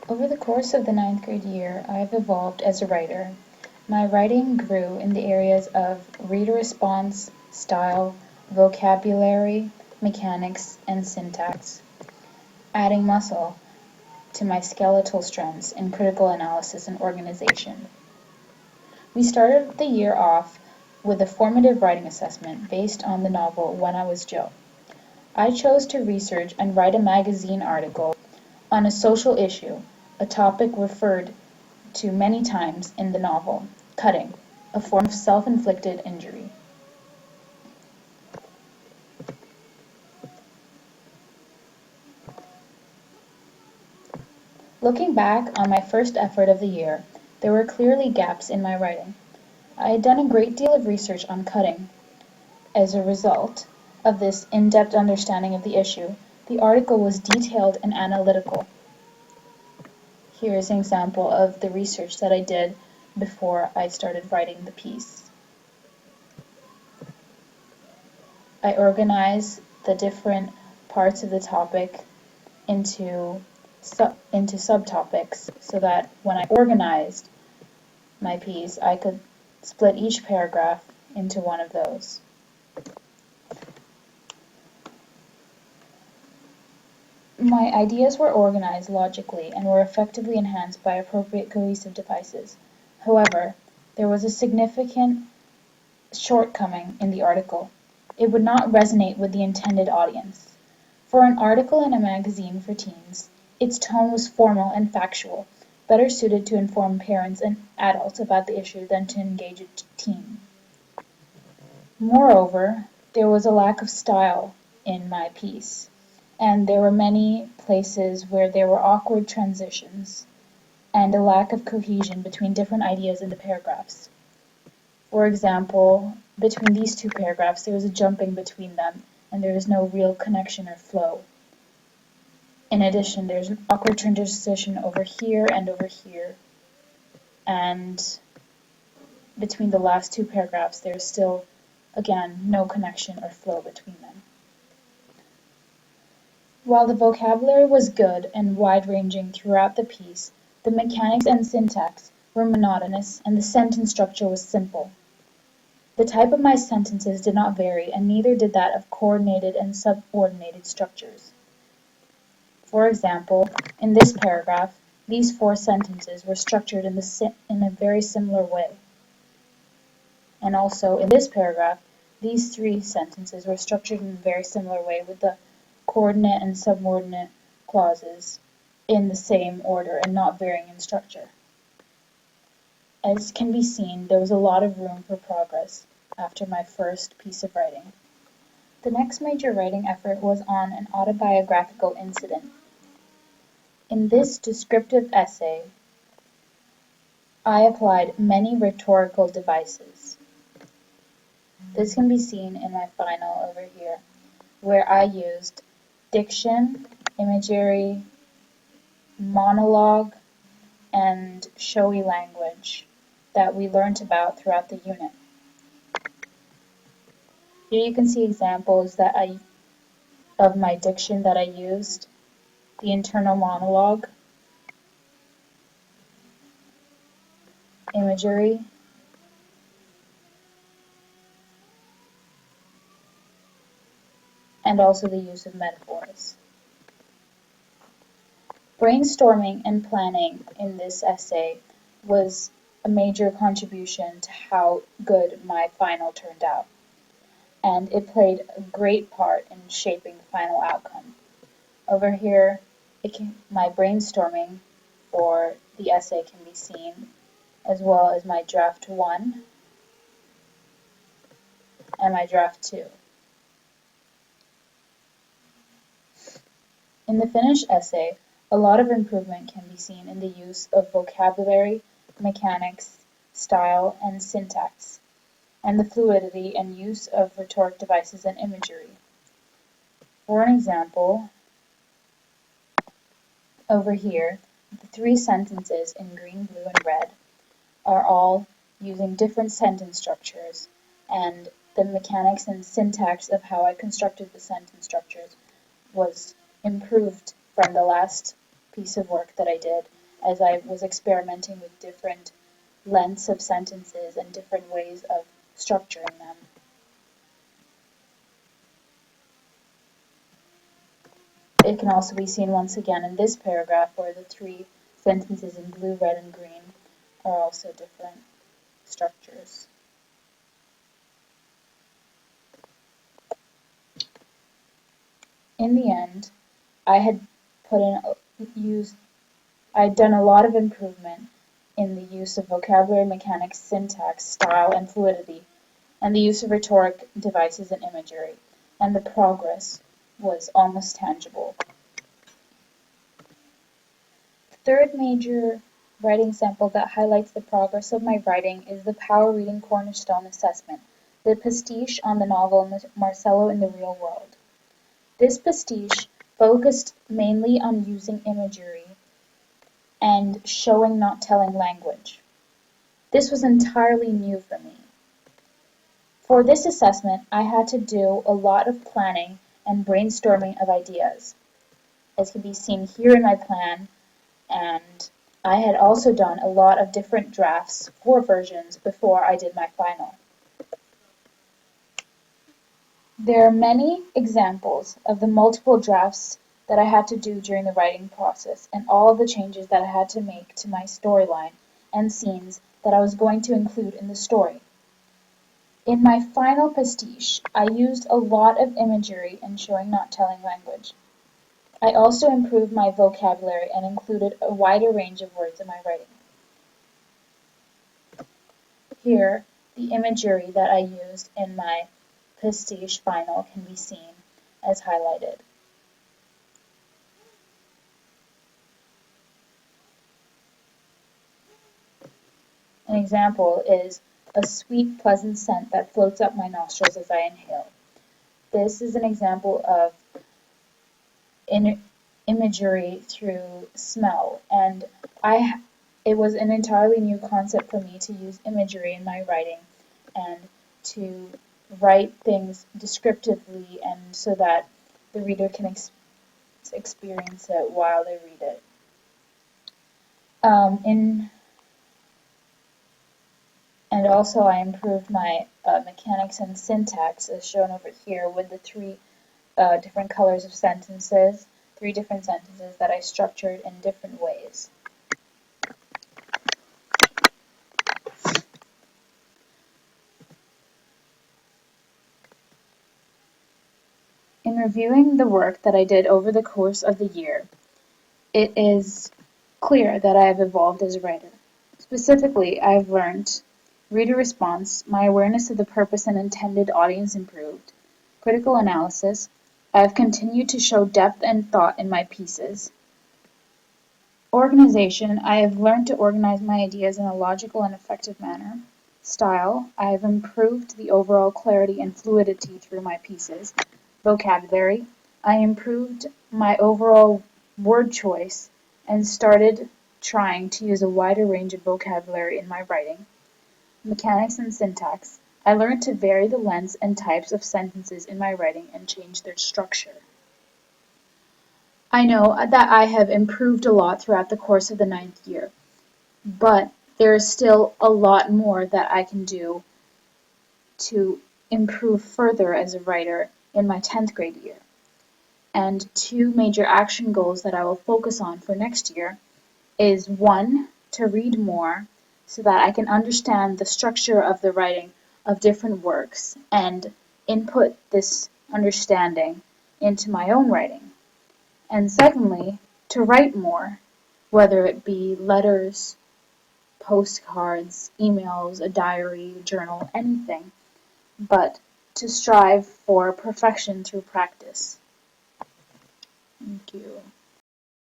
Over the course of the ninth grade year, I have evolved as a writer. My writing grew in the areas of reader response, style, vocabulary, mechanics, and syntax, adding muscle to my skeletal strengths in critical analysis and organization. We started the year off with a formative writing assessment based on the novel When I Was Joe. I chose to research and write a magazine article on a social issue, a topic referred to many times in the novel, cutting, a form of self-inflicted injury. Looking back on my first effort of the year, there were clearly gaps in my writing. I had done a great deal of research on cutting. As a result of this in-depth understanding of the issue, the article was detailed and analytical. Here is an example of the research that I did before I started writing the piece. I organized the different parts of the topic into subtopics so that when I organized my piece, I could split each paragraph into one of those. My ideas were organized logically and were effectively enhanced by appropriate cohesive devices. However, there was a significant shortcoming in the article. It would not resonate with the intended audience. For an article in a magazine for teens, its tone was formal and factual, better suited to inform parents and adults about the issue than to engage a teen. Moreover, there was a lack of style in my piece, and there were many places where there were awkward transitions and a lack of cohesion between different ideas in the paragraphs. For example, between these two paragraphs there was a jumping between them, and there is no real connection or flow. In addition, there's an awkward transition over here, and between the last two paragraphs there's still, again, no connection or flow between them. While the vocabulary was good and wide-ranging throughout the piece, the mechanics and syntax were monotonous and the sentence structure was simple. The type of my sentences did not vary, and neither did that of coordinated and subordinated structures. For example, in this paragraph, these 4 sentences were structured in a very similar way. And also, in this paragraph, these 3 sentences were structured in a very similar way with the coordinate and subordinate clauses in the same order and not varying in structure. As can be seen, there was a lot of room for progress after my first piece of writing. The next major writing effort was on an autobiographical incident. In this descriptive essay, I applied many rhetorical devices. This can be seen in my final over here, where I used diction, imagery, monologue, and showy language that we learned about throughout the unit. Here you can see examples of my diction that I used, the internal monologue, imagery, and also the use of metaphors. Brainstorming and planning in this essay was a major contribution to how good my final turned out, and it played a great part in shaping the final outcome. Over here, my brainstorming for the essay can be seen, as well as my draft 1 and my draft 2. In the finished essay, a lot of improvement can be seen in the use of vocabulary, mechanics, style, and syntax, and the fluidity and use of rhetoric devices and imagery. For an example, over here, the 3 sentences in green, blue, and red are all using different sentence structures, and the mechanics and syntax of how I constructed the sentence structures was improved from the last piece of work that I did, as I was experimenting with different lengths of sentences and different ways of structuring them. It can also be seen once again in this paragraph where the three sentences in blue, red, and green are also different structures. In the end, I had done a lot of improvement in the use of vocabulary, mechanics, syntax, style, and fluidity, and the use of rhetoric devices and imagery, and the progress was almost tangible. The third major writing sample that highlights the progress of my writing is the Power Reading Cornerstone Assessment, the pastiche on the novel Marcello in the Real World. This pastiche focused mainly on using imagery and showing not telling language. This was entirely new for me. For this assessment, I had to do a lot of planning and brainstorming of ideas, as can be seen here in my plan, and I had also done a lot of different drafts for versions before I did my final. There are many examples of the multiple drafts that I had to do during the writing process and all of the changes that I had to make to my storyline and scenes that I was going to include in the story. In my final pastiche, I used a lot of imagery in showing not telling language. I also improved my vocabulary and included a wider range of words in my writing. Here, the imagery that I used in my pastiche final can be seen as highlighted. An example is a sweet, pleasant scent that floats up my nostrils as I inhale. This is an example of imagery through smell, and it was an entirely new concept for me to use imagery in my writing and to write things descriptively and so that the reader can experience it while they read it. And also I improved my mechanics and syntax as shown over here with the three different colors of sentences, three different sentences that I structured in different ways. In reviewing the work that I did over the course of the year, it is clear that I have evolved as a writer. Specifically, I have learned reader response, my awareness of the purpose and intended audience improved, critical analysis, I have continued to show depth and thought in my pieces. Organization, I have learned to organize my ideas in a logical and effective manner. Style, I have improved the overall clarity and fluidity through my pieces. Vocabulary, I improved my overall word choice and started trying to use a wider range of vocabulary in my writing. Mechanics and syntax, I learned to vary the lengths and types of sentences in my writing and change their structure. I know that I have improved a lot throughout the course of the 9th year, but there is still a lot more that I can do to improve further as a writer in my 10th grade year. And two major action goals that I will focus on for next year is one, to read more so that I can understand the structure of the writing of different works and input this understanding into my own writing. And secondly, to write more, whether it be letters, postcards, emails, a diary, journal, anything, but to strive for perfection through practice. Thank you.